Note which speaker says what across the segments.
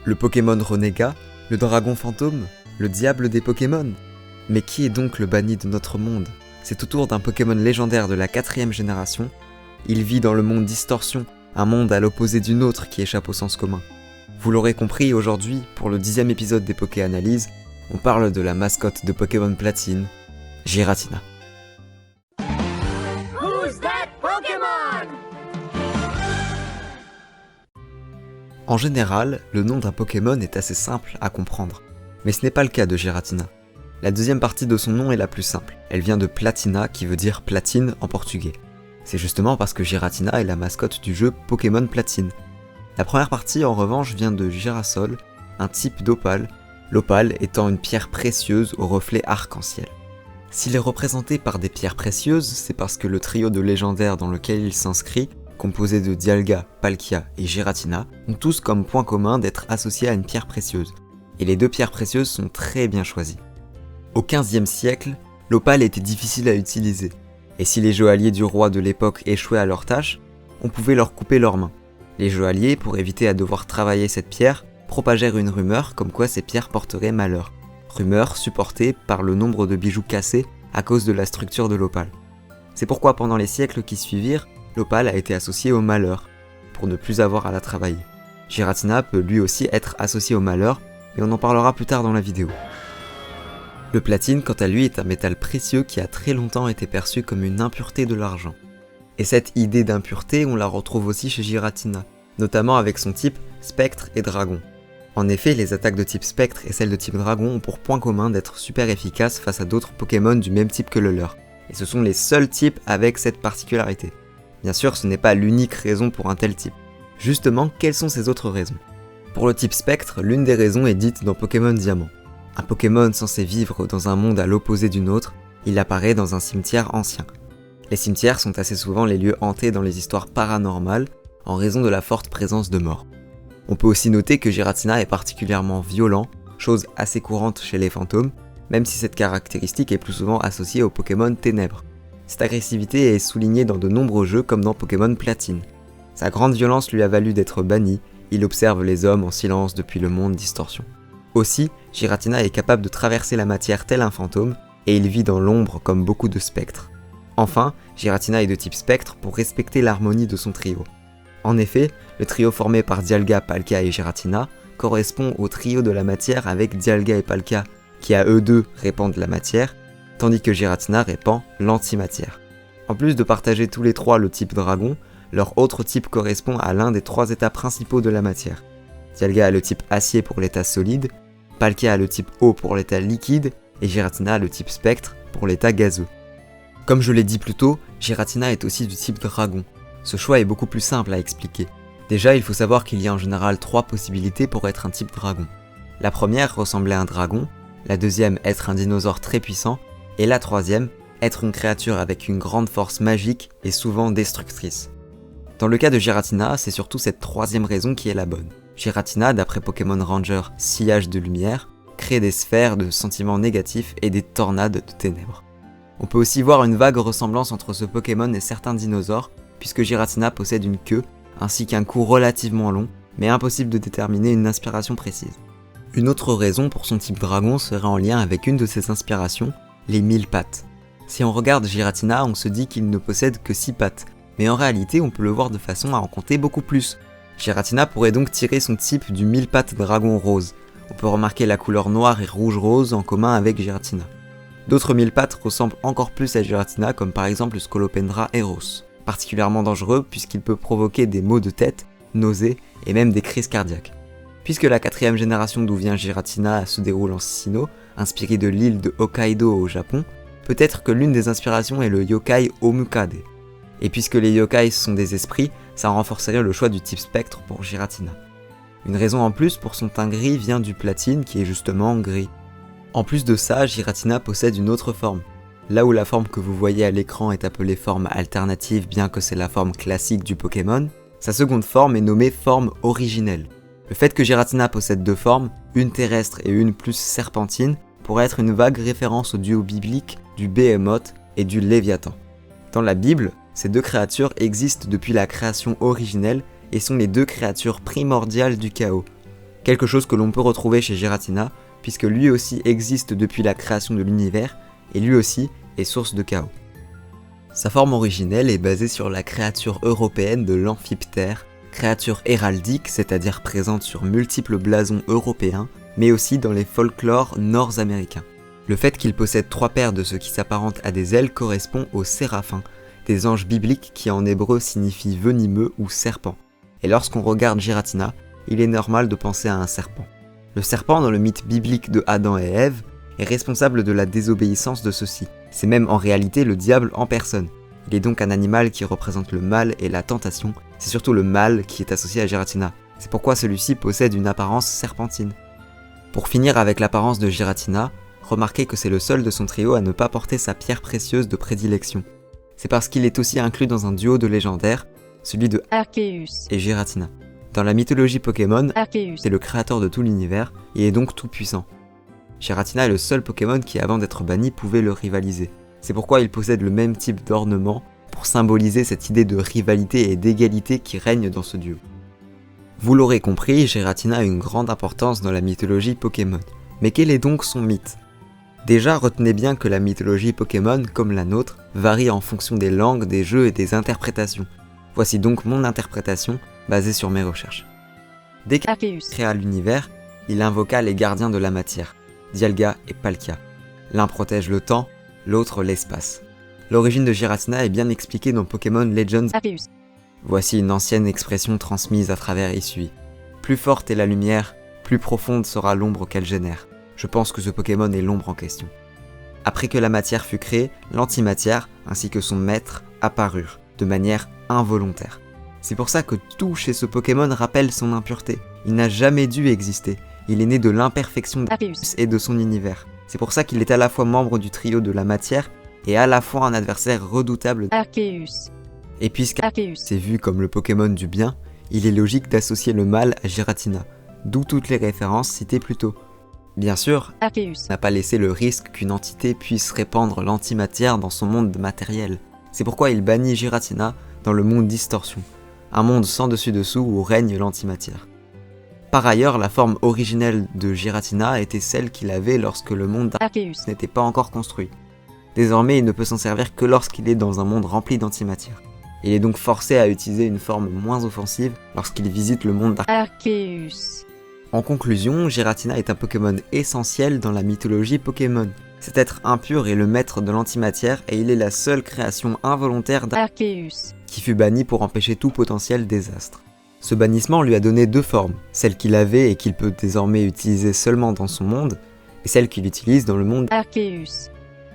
Speaker 1: Le Pokémon renégat, le dragon fantôme, le diable des Pokémon. Mais qui est donc le banni de notre monde? C'est au tour d'un Pokémon légendaire de la 4ème génération. Il vit dans le monde Distorsion, un monde à l'opposé du nôtre qui échappe au sens commun. Vous l'aurez compris, aujourd'hui, pour le 10e épisode des Poké-Analyses, on parle de la mascotte de Pokémon Platine, Giratina.
Speaker 2: Who's that Pokémon?
Speaker 1: En général, le nom d'un Pokémon est assez simple à comprendre, mais ce n'est pas le cas de Giratina. La deuxième partie de son nom est la plus simple, elle vient de Platina qui veut dire platine en portugais. C'est justement parce que Giratina est la mascotte du jeu Pokémon Platine. La première partie en revanche vient de Girasol, un type d'opale, l'opale étant une pierre précieuse au reflet arc-en-ciel. S'il est représenté par des pierres précieuses, c'est parce que le trio de légendaires dans lequel il s'inscrit, composé de Dialga, Palkia et Giratina, ont tous comme point commun d'être associés à une pierre précieuse, et les deux pierres précieuses sont très bien choisies. Au XVe siècle, l'opale était difficile à utiliser, et si les joailliers du roi de l'époque échouaient à leur tâche, on pouvait leur couper leurs mains. Les joailliers, pour éviter à devoir travailler cette pierre, propagèrent une rumeur comme quoi ces pierres porteraient malheur. Rumeur supportée par le nombre de bijoux cassés à cause de la structure de l'opale. C'est pourquoi pendant les siècles qui suivirent, l'opale a été associée au malheur, pour ne plus avoir à la travailler. Giratina peut lui aussi être associé au malheur, mais on en parlera plus tard dans la vidéo. Le platine, quant à lui, est un métal précieux qui a très longtemps été perçu comme une impureté de l'argent. Et cette idée d'impureté, on la retrouve aussi chez Giratina, notamment avec son type Spectre et Dragon. En effet, les attaques de type Spectre et celles de type Dragon ont pour point commun d'être super efficaces face à d'autres Pokémon du même type que le leur. Et ce sont les seuls types avec cette particularité. Bien sûr, ce n'est pas l'unique raison pour un tel type. Justement, quelles sont ces autres raisons? Pour le type Spectre, l'une des raisons est dite dans Pokémon Diamant. Un Pokémon censé vivre dans un monde à l'opposé du nôtre, il apparaît dans un cimetière ancien. Les cimetières sont assez souvent les lieux hantés dans les histoires paranormales, en raison de la forte présence de morts. On peut aussi noter que Giratina est particulièrement violent, chose assez courante chez les fantômes, même si cette caractéristique est plus souvent associée aux Pokémon Ténèbres. Cette agressivité est soulignée dans de nombreux jeux comme dans Pokémon Platine. Sa grande violence lui a valu d'être banni, il observe les hommes en silence depuis le monde Distorsion. Aussi, Giratina est capable de traverser la matière tel un fantôme, et il vit dans l'ombre comme beaucoup de spectres. Enfin, Giratina est de type spectre pour respecter l'harmonie de son trio. En effet, le trio formé par Dialga, Palkia et Giratina correspond au trio de la matière avec Dialga et Palkia, qui à eux deux répandent la matière, tandis que Giratina répand l'antimatière. En plus de partager tous les trois le type dragon, leur autre type correspond à l'un des trois états principaux de la matière. Dialga a le type acier pour l'état solide, Palkia a le type eau pour l'état liquide, et Giratina a le type spectre pour l'état gazeux. Comme je l'ai dit plus tôt, Giratina est aussi du type dragon. Ce choix est beaucoup plus simple à expliquer. Déjà, il faut savoir qu'il y a en général 3 possibilités pour être un type dragon. La première, ressembler à un dragon, la deuxième, être un dinosaure très puissant, et la troisième, être une créature avec une grande force magique et souvent destructrice. Dans le cas de Giratina, c'est surtout cette troisième raison qui est la bonne. Giratina, d'après Pokémon Ranger Sillage de Lumière, crée des sphères de sentiments négatifs et des tornades de ténèbres. On peut aussi voir une vague ressemblance entre ce Pokémon et certains dinosaures, puisque Giratina possède une queue, ainsi qu'un cou relativement long, mais impossible de déterminer une inspiration précise. Une autre raison pour son type dragon serait en lien avec une de ses inspirations, les 1000 pattes. Si on regarde Giratina, on se dit qu'il ne possède que 6 pattes, mais en réalité on peut le voir de façon à en compter beaucoup plus. Giratina pourrait donc tirer son type du 1000 pattes dragon rose. On peut remarquer la couleur noire et rouge-rose en commun avec Giratina. D'autres 1000 pattes ressemblent encore plus à Giratina, comme par exemple le Scolopendra Eros, particulièrement dangereux puisqu'il peut provoquer des maux de tête, nausées et même des crises cardiaques. Puisque la 4ème génération d'où vient Giratina se déroule en Sinnoh, inspirée de l'île de Hokkaido au Japon, peut-être que l'une des inspirations est le yokai Omukade. Et puisque les yokai sont des esprits, ça renforcerait le choix du type spectre pour Giratina. Une raison en plus pour son teint gris vient du platine qui est justement gris. En plus de ça, Giratina possède une autre forme. Là où la forme que vous voyez à l'écran est appelée forme alternative bien que c'est la forme classique du Pokémon, sa seconde forme est nommée forme originelle. Le fait que Giratina possède deux formes, une terrestre et une plus serpentine, pourrait être une vague référence au duo biblique du Behemoth et du Léviathan. Dans la Bible, ces deux créatures existent depuis la création originelle et sont les deux créatures primordiales du chaos. Quelque chose que l'on peut retrouver chez Giratina, puisque lui aussi existe depuis la création de l'univers, et lui aussi est source de chaos. Sa forme originelle est basée sur la créature européenne de l'amphiptère, créature héraldique, c'est-à-dire présente sur multiples blasons européens, mais aussi dans les folklores nord-américains. Le fait qu'il possède 3 paires de ce qui s'apparente à des ailes correspond aux séraphins, des anges bibliques qui en hébreu signifient venimeux ou serpent. Et lorsqu'on regarde Giratina, il est normal de penser à un serpent. Le serpent, dans le mythe biblique de Adam et Ève, est responsable de la désobéissance de ceux-ci. C'est même en réalité le diable en personne. Il est donc un animal qui représente le mal et la tentation. C'est surtout le mal qui est associé à Giratina. C'est pourquoi celui-ci possède une apparence serpentine. Pour finir avec l'apparence de Giratina, remarquez que c'est le seul de son trio à ne pas porter sa pierre précieuse de prédilection. C'est parce qu'il est aussi inclus dans un duo de légendaires, celui de
Speaker 3: Arceus
Speaker 1: et Giratina. Dans la mythologie Pokémon,
Speaker 3: Arceus
Speaker 1: c'est le créateur de tout l'univers et est donc tout puissant. Giratina est le seul Pokémon qui, avant d'être banni, pouvait le rivaliser. C'est pourquoi il possède le même type d'ornement pour symboliser cette idée de rivalité et d'égalité qui règne dans ce duo. Vous l'aurez compris, Giratina a une grande importance dans la mythologie Pokémon. Mais quel est donc son mythe ? Déjà, retenez bien que la mythologie Pokémon, comme la nôtre, varie en fonction des langues, des jeux et des interprétations. Voici donc mon interprétation basée sur mes recherches. Dès qu'il créa l'univers, il invoqua les gardiens de la matière, Dialga et Palkia. L'un protège le temps, l'autre l'espace. L'origine de Giratina est bien expliquée dans Pokémon Legends.
Speaker 3: Arceus
Speaker 1: Voici une ancienne expression transmise à travers Isui. Plus forte est la lumière, plus profonde sera l'ombre qu'elle génère. Je pense que ce Pokémon est l'ombre en question. Après que la matière fut créée, l'antimatière, ainsi que son maître, apparurent, de manière involontaire. C'est pour ça que tout chez ce Pokémon rappelle son impureté. Il n'a jamais dû exister. Il est né de l'imperfection d'Arceus et de son univers. C'est pour ça qu'il est à la fois membre du trio de la matière et à la fois un adversaire redoutable.
Speaker 3: Arceus
Speaker 1: Et puisqu'Arceus est vu comme le Pokémon du bien, il est logique d'associer le mal à Giratina, d'où toutes les références citées plus tôt. Bien sûr,
Speaker 3: Arceus
Speaker 1: n'a pas laissé le risque qu'une entité puisse répandre l'antimatière dans son monde matériel. C'est pourquoi il bannit Giratina dans le monde Distorsion, un monde sans dessus-dessous où règne l'antimatière. Par ailleurs, la forme originelle de Giratina était celle qu'il avait lorsque le monde d'Arceus n'était pas encore construit. Désormais, il ne peut s'en servir que lorsqu'il est dans un monde rempli d'antimatière. Il est donc forcé à utiliser une forme moins offensive lorsqu'il visite le monde d'Arceus. En conclusion, Giratina est un Pokémon essentiel dans la mythologie Pokémon. Cet être impur est le maître de l'antimatière et il est la seule création involontaire
Speaker 3: d'Arceus
Speaker 1: qui fut banni pour empêcher tout potentiel désastre. Ce bannissement lui a donné 2 formes, celle qu'il avait et qu'il peut désormais utiliser seulement dans son monde, et celle qu'il utilise dans le monde
Speaker 3: d'Arceus.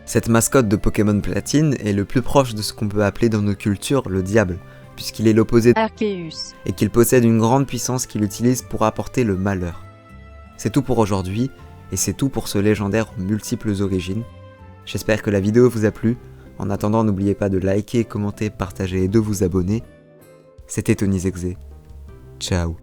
Speaker 1: Cette mascotte de Pokémon Platine est le plus proche de ce qu'on peut appeler dans nos cultures le diable, puisqu'il est l'opposé
Speaker 3: d'Arceus
Speaker 1: et qu'il possède une grande puissance qu'il utilise pour apporter le malheur. C'est tout pour aujourd'hui, et c'est tout pour ce légendaire aux multiples origines. J'espère que la vidéo vous a plu. En attendant, n'oubliez pas de liker, commenter, partager et de vous abonner. C'était Tony Zexé. Ciao.